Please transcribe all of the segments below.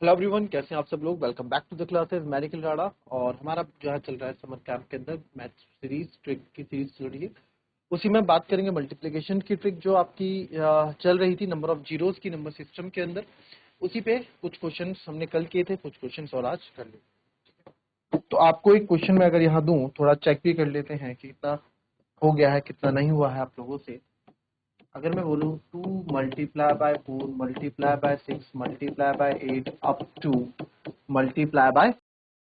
Hello everyone, कैसे हैं आप सब लोग। Welcome back to the classes. मैं निखिल राणा और हमारा जो है चल रहा है समर कैंप के अंदर मैथ सीरीज ट्रिक की सीरीज चल रही है। उसी में बात करेंगे मल्टीप्लिकेशन की ट्रिक जो आपकी चल रही थी नंबर ऑफ जीरोस की नंबर सिस्टम के अंदर। उसी पे कुछ क्वेश्चन हमने कल किए थे, कुछ क्वेश्चन और आज कर लिए। तो आपको एक क्वेश्चन मैं अगर यहाँ दूं, थोड़ा चेक भी कर लेते हैं कि कितना हो गया है कितना नहीं हुआ है आप लोगों से। अगर मैं बोलूँ 2 × 4 × 6 × 8 अप टू मल्टीप्लाई बाय,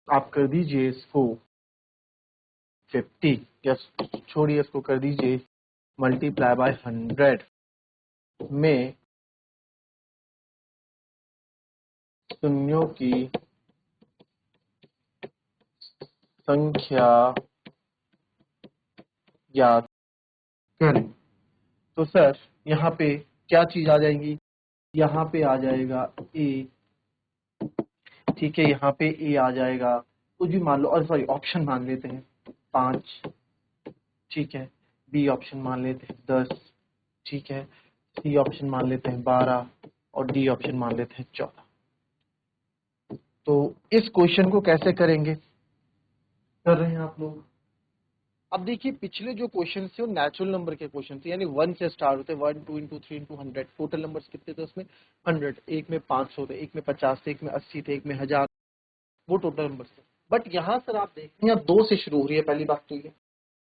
आप कर दीजिए इसको 50 या छोड़िए इसको कर दीजिए मल्टीप्लाई बाय 100 में शून्यों की संख्या ज्ञात करें। तो सर यहाँ पे क्या चीज आ जाएंगी, यहाँ पे आ जाएगा ए, ठीक है, यहाँ पे ए आ जाएगा कुछ भी मान लो, और सॉरी ऑप्शन मान लेते हैं 5, ठीक है, बी ऑप्शन मान लेते हैं 10, ठीक है, सी ऑप्शन मान लेते हैं 12 और डी ऑप्शन मान लेते हैं 14। तो इस क्वेश्चन को कैसे करेंगे, कर रहे हैं आप लोग। अब देखिए पिछले जो क्वेश्चन थे वो नेचुरल नंबर के क्वेश्चन थे, यानी 1 से स्टार्ट होते, 1 2 इंटू 3 इंटू 100। टोटल नंबर्स कितने थे उसमें 100, एक में 500 थे, एक में 50 थे, एक में 80 थे, एक में 1000, वो टोटल नंबर थे। बट यहाँ सर आप देखें यहाँ 2 से शुरू हो रही है, पहली बात तो ये,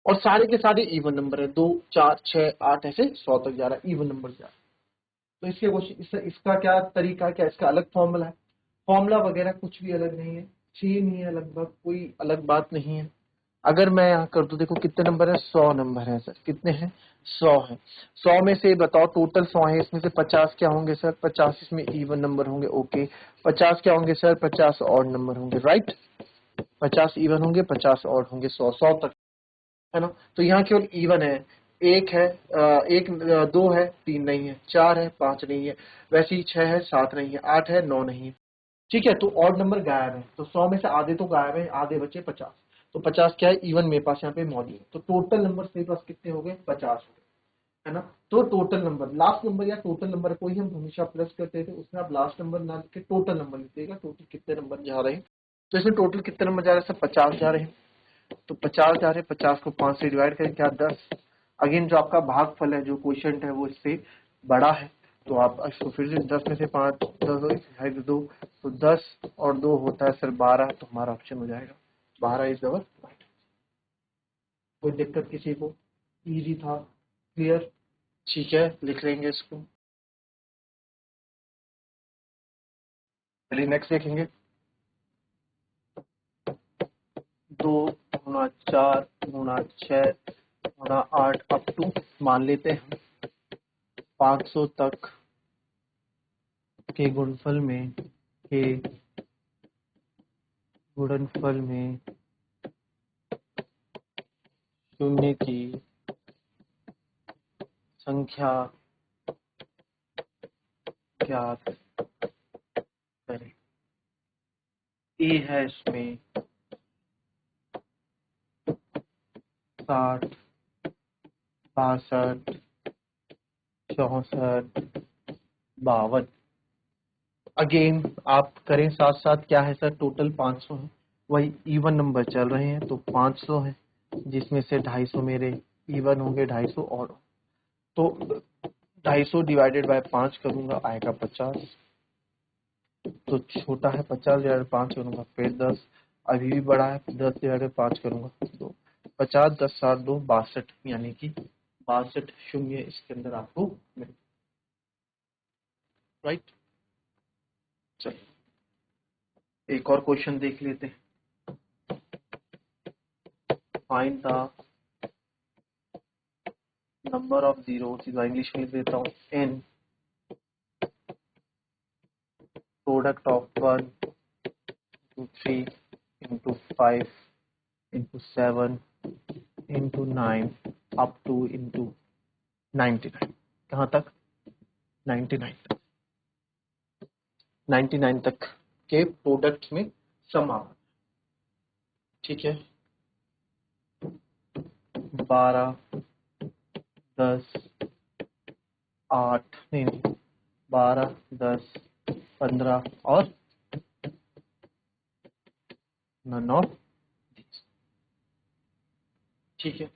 और सारे के सारे इवन नंबर है, 2 4 6 8 ऐसे 100 तक जा रहा है, इवन नंबर जा रहा है। तो इसके क्वेश्चन इसका क्या तरीका है, क्या इसका अलग फॉर्मूला है? फॉर्मूला वगैरह कुछ भी अलग नहीं है, सेम ही है लगभग, कोई अलग बात नहीं है। अगर मैं यहाँ कर दूं, देखो कितने नंबर है, 100 नंबर है सर, कितने हैं 100 है। 100 में से बताओ टोटल 100 है, इसमें से 50 क्या होंगे सर, 50 इसमें इवन नंबर होंगे, ओके। 50 क्या होंगे सर, 50 ऑड नंबर होंगे, राइट। 50 इवन होंगे, 50 ऑड होंगे, 100 100 तक है ना। तो यहाँ केवल इवन है, एक है, एक, दो है, तीन नहीं है, चार है, पांच नहीं है, वैसे ही 6 है, 7 नहीं है, 8 है, 9 नहीं है, ठीक है। तो ऑड नंबर गायब है, तो 100 में से आधे तो गायब है, आधे बचे 50। तो 50 क्या है, इवन मेरे पास यहाँ पे मौजूद है। तो टोटल नंबर मेरे पास कितने हो गए, 50 हो गए, है ना। तो टोटल नंबर, लास्ट नंबर या टोटल नंबर को ही हम हमेशा प्लस करते थे, उसमें आप लास्ट नंबर ना लिख के टोटल नंबर लिखिएगा, टोटल कितने नंबर जा रहे हैं। तो इसमें टोटल कितने नंबर जा रहे हैं सर, 50 जा रहे हैं। तो 50 जा रहे हैं, 50 को 5 से डिवाइड करें, क्या 10। अगेन जो आपका भागफल है, जो क्वोशिएंट है, वो इससे बड़ा है। तो आप इसको फिर से 10 में से 5, 10 2, तो 10 और 2 होता है सर 12। तो हमारा ऑप्शन हो जाएगा 12 इज अवर राइट। कोई दिक्कत किसी को, इजी था, क्लियर, ठीक है, लिख लेंगे इसको। चलिए नेक्स्ट देखेंगे। 2 × 4 × 6 × 8 अप टू, मान लेते हैं 500 तक के गुणनफल में शून्य की संख्या ज्ञात करें। ए है इसमें 60, 62, 64, 52। अगेन आप करें साथ साथ, क्या है सर, टोटल 500 है, वही इवन नंबर चल रहे हैं, तो 500 है, जिसमें से 250 मेरे इवन होंगे, 250 और, तो 250 डिवाइडेड बाय 5 करूंगा, आएगा 50। तो छोटा है, 50 डिवाइडेड 5 करूंगा, फिर 10, अभी भी बड़ा है, 10 डिवाइडेड 5 करूंगा, तो 50 10 7 2 62, यानी कि 62 शून्य इसके अंदर आपको मिले, राइट। चलिए एक और क्वेश्चन देख लेते हैं। Find the number of zeros, English में लिख देता हूँ, n product of 1 to 3 into 5 into 7 into 9 up to into 99। कहाँ तक, 99 तक, 99 तक के प्रोडक्ट में सम आ, ठीक है। 12 10 8 नहीं 12 10 15 और नन ऑफ दीज। ठीक है,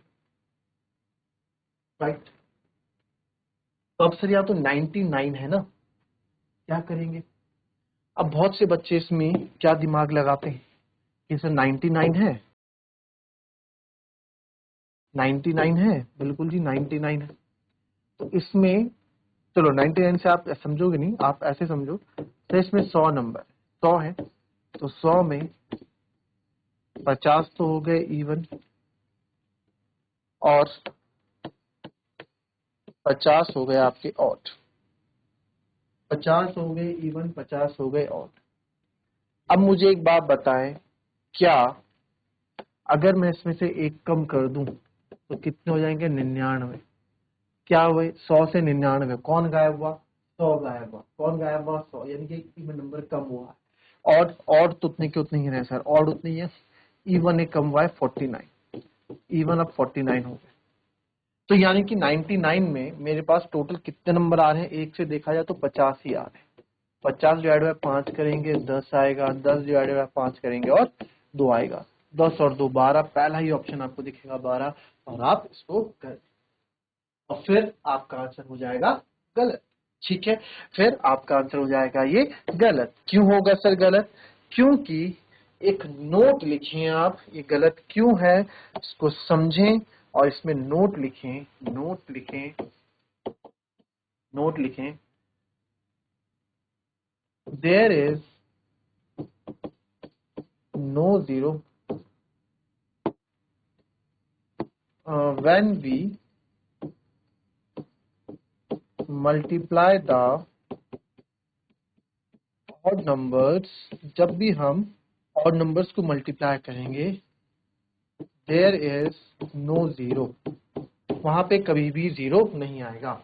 राइट। तो अब सर या तो 99 है ना, क्या करेंगे? अब बहुत से बच्चे इसमें क्या दिमाग लगाते हैं कि सर 99 है, 99 है, बिल्कुल जी 99 है। तो इसमें चलो 99 से आप समझोगे नहीं, आप ऐसे समझो, तो इसमें 100 नंबर 100 है, तो 100 में 50 तो हो गए इवन, और 50 हो गए आपके ऑड, 50 हो गए इवन, 50 हो गए ऑड। अब मुझे एक बात बताएं, क्या अगर मैं इसमें से एक कम कर दूं तो कितने हो जाएंगे? 99। क्या हुए? 100 से 99, कौन गायब हुआ? 100 गायब हुआ। कौन गायब हुआ? 100, यानी कि एक इवन नंबर कम हुआ है। ऑड तो उतने के उतने ही रहे सर, ऑड उतने ही है। इवन एक कम हुआ है 49, इवन अब 49 हो गए। तो यानी कि 99 में मेरे पास टोटल कितने नंबर आ रहे हैं? एक से देखा जाए तो 50 ही आ रहे हैं। 50 डिवाइड बाय 5 करेंगे 10 आएगा, 10 डिवाइड बाय 5 करेंगे और 2 आएगा, 10 और 2 12, पहला ही ऑप्शन आपको दिखेगा 12, और आप इसको कर, और फिर आपका आंसर हो जाएगा गलत। ठीक है, फिर आपका आंसर हो जाएगा ये गलत। क्यों होगा सर गलत? क्योंकि एक नोट लिखिए आप, ये गलत क्यों है इसको समझें, और इसमें नोट लिखें, नोट लिखें, नोट लिखें। There is no zero when we multiply the odd numbers, जब भी हम ऑड नंबर्स को मल्टीप्लाई करेंगे, देयर इज नो जीरो, वहां पे कभी भी जीरो नहीं आएगा।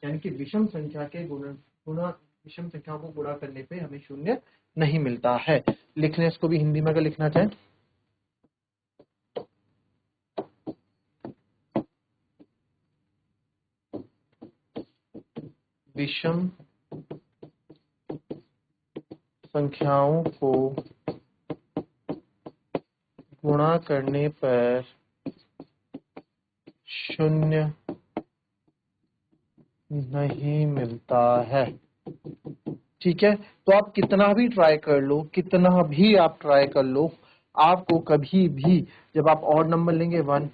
यानी कि विषम संख्या के गुणा विषम संख्याओं को गुणा करने पे हमें शून्य नहीं मिलता है। लिखने इसको भी हिंदी में अगर लिखना चाहें, विषम संख्याओं को गुणा करने पर शून्य नहीं मिलता है। ठीक है, तो आप कितना भी ट्राई कर लो, कितना भी आप ट्राई कर लो, आपको कभी भी जब आप ऑड नंबर लेंगे 1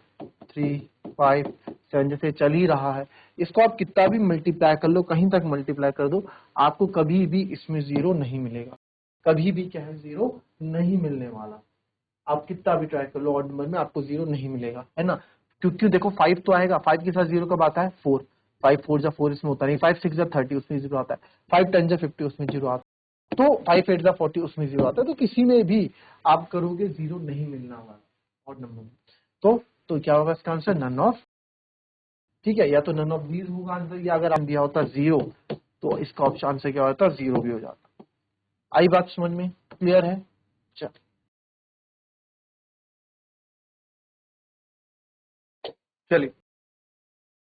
3 5 7 जैसे चल ही रहा है, इसको आप कितना भी मल्टीप्लाई कर लो, कहीं तक मल्टीप्लाई कर दो, आपको कभी भी इसमें जीरो नहीं मिलेगा। कभी भी क्या है? जीरो नहीं मिलने वाला। आप कितना भी ट्राई कर लो ऑड नंबर में, आपको जीरो नहीं मिलेगा, है ना। क्योंकि देखो 5 तो आएगा, 5 के साथ जीरो कब आता है? 4, 5 4 जा 4, इसमें होता नहीं। 5 6 जा 30, उसमें जीरो आता है। 5 10 जा 50, उसमें जीरो आता है। तो 5 8 जा 40, उसमें जीरो आता है। तो किसी में भी आप करोगे जीरो नहीं मिलना वाला ऑड नंबर में। तो क्या होगा इसका आंसर? None of. ठीक है, या तो नन ऑफ दीज होगा आंसर, या अगर हम दिया होता जीरो तो इसका ऑप्शन आंसर क्या होता? जीरो भी हो जाता। आई बात समझ में? क्लियर है? चलिए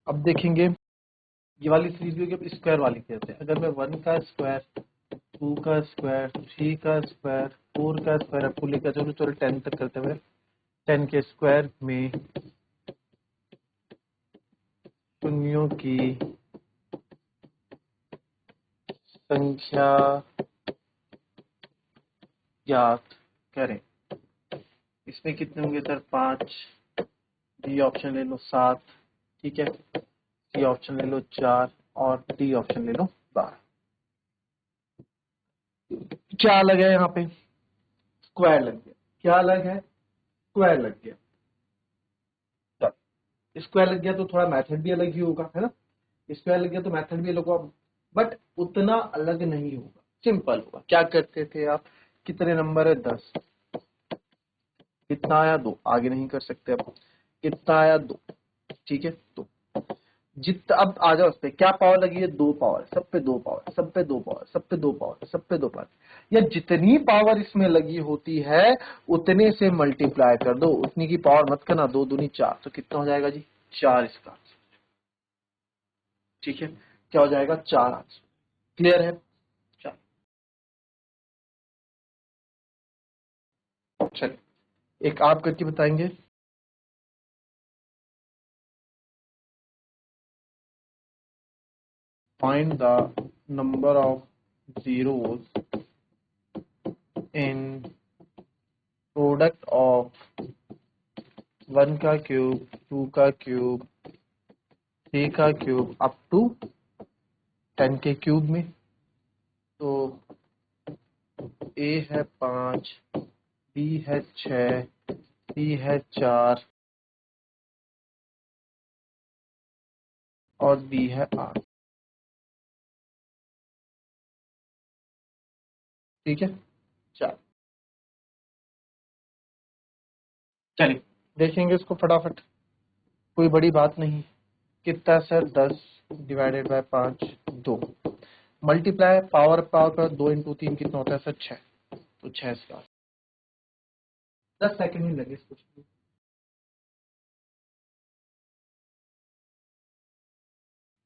अब देखेंगे ये वाली सीरीज भी, अब स्क्वायर वाली कहते हैं। अगर मैं 1 का स्क्वायर, 2 का स्क्वायर, 3 का स्क्वायर, 4 का स्क्वायर, आपको लेकर चलो, चलो 10 तक करते हुए, 10 के स्क्वायर में शून्यों की संख्या ज्ञात करें। इसमें कितने होंगे सर? 5, बी ऑप्शन ले लो 7, ठीक है, सी ऑप्शन ले लो 4, और डी ऑप्शन ले लो 12। क्या अलग है यहाँ पे? स्क्वायर लग गया। क्या अलग है? स्क्वायर लग गया। स्क्वायर लग गया तो थोड़ा मेथड भी अलग ही होगा, है ना। स्क्वायर लग गया तो मेथड भी अलग होगा, बट उतना अलग नहीं होगा, सिंपल होगा। क्या करते थे आप? कितने नंबर है? 10। कितना आया? 2। आगे नहीं कर सकते अब। कितना आया? 2। ठीक है, तो जितना अब आ जाओ उस पे, क्या पावर लगी है? 2 पावर, सब पे 2 पावर, सब पे 2 पावर, सब पे 2 पावर, सब पे 2 पावर। या जितनी पावर इसमें लगी होती है उतने से मल्टीप्लाई कर दो, उतनी की पावर मत करना। 2 दूनी 4, तो कितना हो जाएगा जी? 4 इसका। ठीक है, क्या हो जाएगा? 4 आंसर। क्लियर है? चलिए एक आप करके बताएंगे। Find the number of zeros in product of 1 का क्यूब, 2 का क्यूब, 3 का क्यूब अप टू 10 के क्यूब में। तो ए है 5, बी है 6, सी है 4 और डी है 8। ठीक है, चलिए देखेंगे इसको फटाफट, कोई बड़ी बात नहीं। कितना sir? 10 divided by 5 2, multiply power power का 2 इंटू 3 कितना होता है सर? 6। तो 6 इसका 10 सेकंड ही लगे इसको।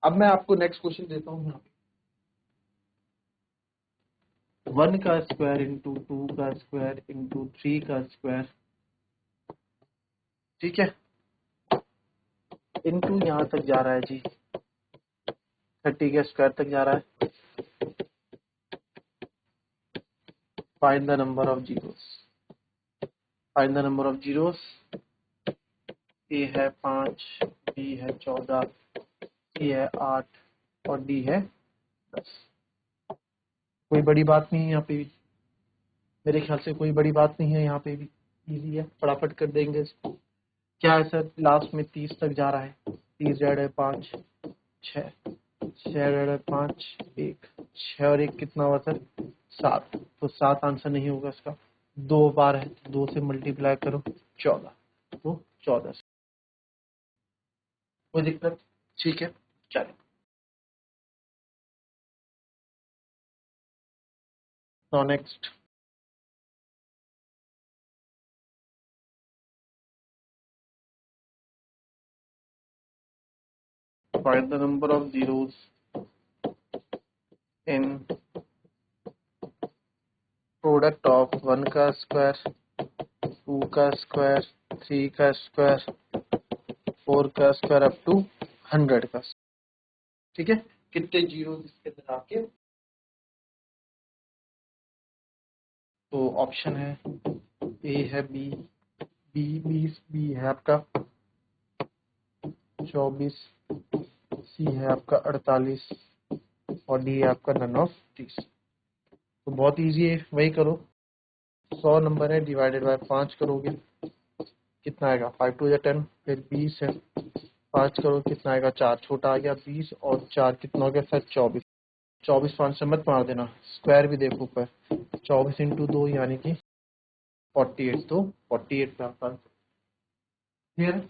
अब मैं आपको नेक्स्ट क्वेश्चन देता हूँ यहाँ पे। 1 का स्क्वायर इंटू 2 का स्क्वायर इंटू 3 का स्क्वायर, ठीक है, इंटू यहाँ तक जा रहा है जी 30 के स्क्वायर तक जा रहा है। Find the number of zeros. Find the number of zeros. A है 5, बी है 14, सी है 8 और डी है 10। कोई बड़ी बात नहीं है यहाँ पे भी, मेरे ख्याल से कोई बड़ी बात नहीं है यहाँ पे भी, इजी है, फटाफट कर देंगे इसको। क्या है सर? लास्ट में 30 तक जा रहा है। 30 रेड है 5, 6, 6 रेड है 5, 1, 6 और 1 कितना हुआ सर? 7। तो 7 आंसर नहीं होगा इसका। 2 बार है, 2 से मल्टीप्लाई करो 14, तो 14। कोई दिक्कत? ठीक है, चलिए now next. Find the number of zeros in product of 1 का स्क्वायर, 2 का स्क्वायर, 3 का स्क्वायर, 4 का स्क्वायर अप टू 100 का। ठीक है, कितने जीरो इसके अंदर आपके? तो ऑप्शन है, ए है बी, बी है आपका 24, सी है आपका 48 और डी है आपका नन ऑफ 30। तो बहुत इजी है, वही करो। 100 नंबर है, डिवाइडेड बाय 5 करोगे कितना आएगा? 5 टू या 10, फिर 20 है, 5 करो कितना आएगा? 4, छोटा आ गया 20 और 4 कितना हो गया सर? 24। 24 5 से मत मार देना, स्क्वायर भी देखो ऊपर। 24 इंटू 2 यानी कि 48, तो 48 का आंसर। क्लियर है?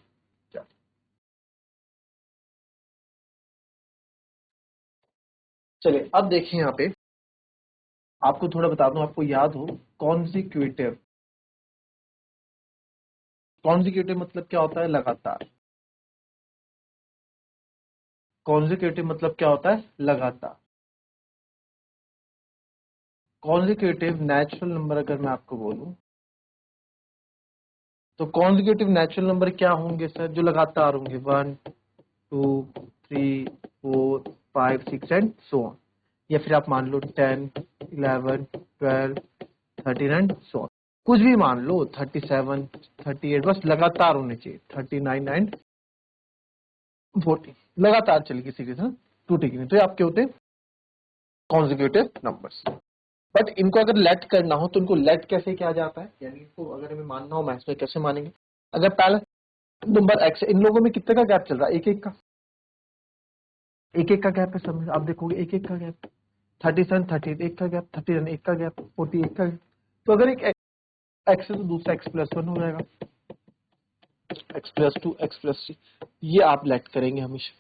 चलिए अब देखिए यहाँ पे, आपको थोड़ा बता दूं, आपको याद हो कॉन्जिक्यूटिव। कॉन्जिक्यूटिव मतलब क्या होता है? लगातार। कॉन्जिक्यूटिव मतलब क्या होता है? लगातार। कॉन्जिक्यूटिव नेचुरल नंबर अगर मैं आपको बोलूं, तो कॉन्जिक्यूटिव नेचुरल नंबर क्या होंगे सर? जो लगातार होंगे, 1 2 3 4 5 6 एंड सो ऑन। या फिर आप मान लो 10 11 12 13 एंड सो ऑन। कुछ भी मान लो, 37 38, बस लगातार होने चाहिए। 39 एंड 40 लगातार चलेगी सीरीज, है टूटेगी नहीं। तो ये आपके होते हैं कॉन्जिक्यूटिव नंबर्स। बट इनको अगर लेट करना हो तो इनको लेट कैसे किया जाता है, यानी इनको अगर हमें मानना हो मैथ्स में कैसे मानेंगे? अगर पहला नंबर एक्स, इन लोगों में कितने का गैप चल रहा है? एक एक का, एक एक का गैप है सब में। आप देखोगे एक एक का गैप। 37 38 एक का गैप, 39 एक का गैप, 40 एक का गैप। तो अगर एक एक्स है तो दूसरा एक्स प्लस 1 हो जाएगा, एक्स प्लस 2, एक्स प्लस 3। ये आप लेट करेंगे हमेशा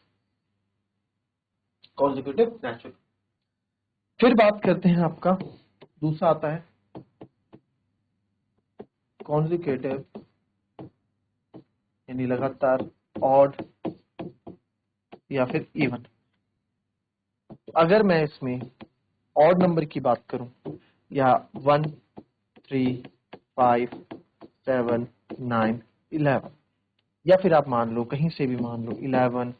कॉन्जिक्यूटिव नेचुरल। फिर बात करते हैं, आपका दूसरा आता है कॉन्जिक्यूटिव यानी लगातार, ऑड या फिर इवन। अगर मैं इसमें ऑड नंबर की बात करूं, या 1 3 5 7 9 11, या फिर आप मान लो कहीं से भी मान लो 11,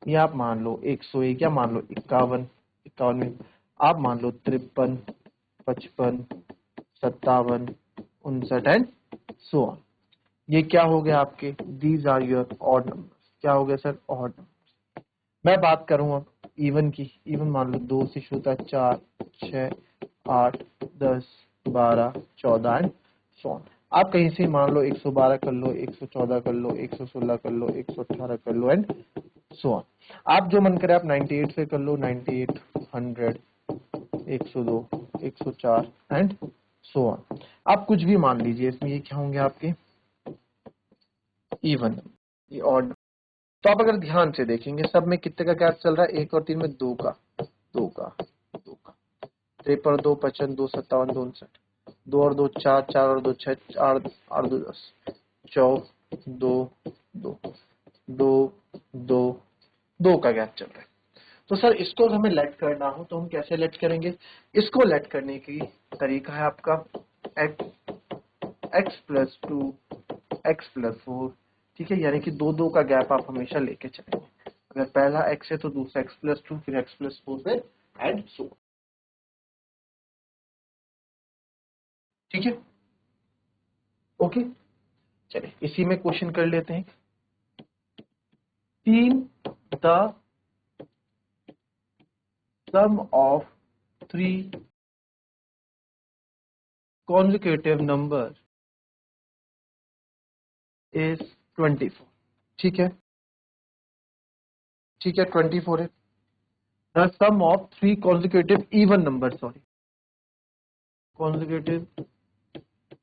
या आप मान लो 101, या मान लो 51, 51 में आप मान लो 53, 55, 57, 59 एंड सो ऑन। ये क्या हो गया आपके, these are your odd numbers. क्या हो गया सर, ऑड नंबर्स। मैं बात करूं अब इवन की, इवन मान लो 2 से शुरू होता है, 4, 6, 8, 10, 12, 14 एंड सो ऑन। आप कहीं से मान लो 112 कर लो, 114 कर लो, 116 कर लो, 118 कर लो एंड सो ऑन। आप जो मन करे आप 98 से कर लो, 98, 100, 102, 104 एंड सो ऑन। आप कुछ भी मान लीजिए, इसमें ये क्या होंगे आपके इवन, ये ऑड। तो आप अगर ध्यान से देखेंगे सब में कितने का गैप चल रहा है, 1 और 3 में 2 का, 2 का, 2 का, 53, 2, 55, 2, 57, 2, 59, 2 और 2 4, 4 और 2 6, 8 और 2 10, 14, 2, 2, 2, 2, 2 का गैप चल रहा है। तो सर इसको हमें लेट करना हो तो हम कैसे लेट करेंगे, इसको लेट करने की तरीका है आपका x प्लस 2, x प्लस 4, ठीक है, यानी कि 2 2 का गैप आप हमेशा लेके चलेंगे। अगर पहला x है तो दूसरा x प्लस 2, फिर x प्लस 4 पे एंड सो, ठीक है, ओके। चलिए इसी में क्वेश्चन कर लेते हैं। 3 the sum of 3 consecutive number is 24, ठीक है, ठीक है, 24 है। The sum of 3 consecutive even number, sorry, consecutive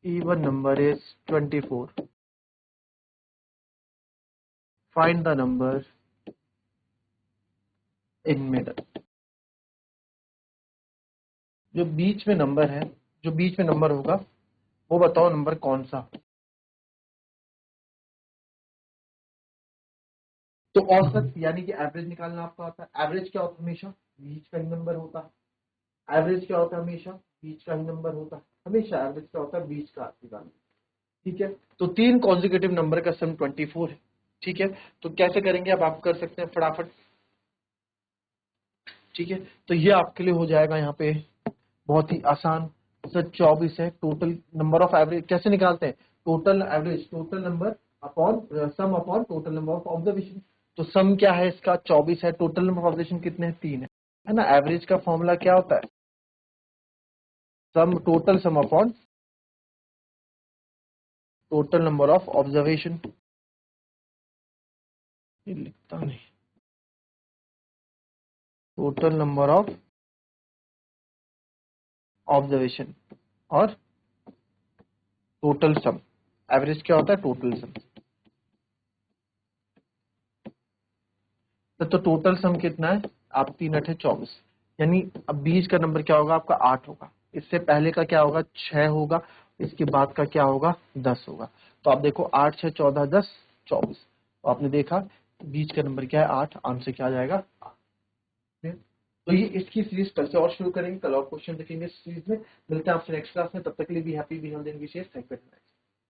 even number is 24, find the number in middle। जो बीच में नंबर है, जो बीच में नंबर होगा वो बताओ नंबर कौन सा। तो औसत यानी कि एवरेज निकालना आपका आता है। एवरेज क्या होता है, हमेशा बीच का ही नंबर होता है। एवरेज क्या होता है, हमेशा बीच का ही नंबर होता है। हमेशा एवरेज क्या होता है, बीच का निकालना, ठीक है। तो 3 कॉन्जिक्यूटिव नंबर का सम 24 है, ठीक है। तो कैसे करेंगे अब आप कर सकते हैं फटाफट, ठीक है। तो ये आपके लिए हो जाएगा यहाँ पे बहुत ही आसान। सर 24 है, टोटल नंबर ऑफ एवरेज कैसे निकालते हैं, total average, total number upon some upon total number of observation. तो सम क्या है इसका 24 है, टोटल नंबर ऑफ ऑब्जर्वेशन कितने हैं 3 है ना। एवरेज का फॉर्मूला क्या होता है, sum total sum upon total number of observation. ये लिखता नहीं, टोटल नंबर ऑफ ऑब्जर्वेशन और टोटल सम। एवरेज क्या होता है, टोटल सम। तो टोटल सम कितना है, आप 3 8 24, यानी अब बीच का नंबर क्या होगा आपका 8 होगा। इससे पहले का क्या होगा 6 होगा, इसके बाद का क्या होगा 10 होगा। तो आप देखो 8 6 14 10 24, तो आपने देखा बीच का नंबर क्या है 8, आंसर क्या आ जाएगा 8। तो ये इसकी सीरीज कल से और शुरू करेंगे, कल और क्वेश्चन देखेंगे इस सीरीज में। मिलते हैं आपसे नेक्स्ट क्लास में, तब तक के लिए भी हैप्पी, भी healthy and be safe. Thank you.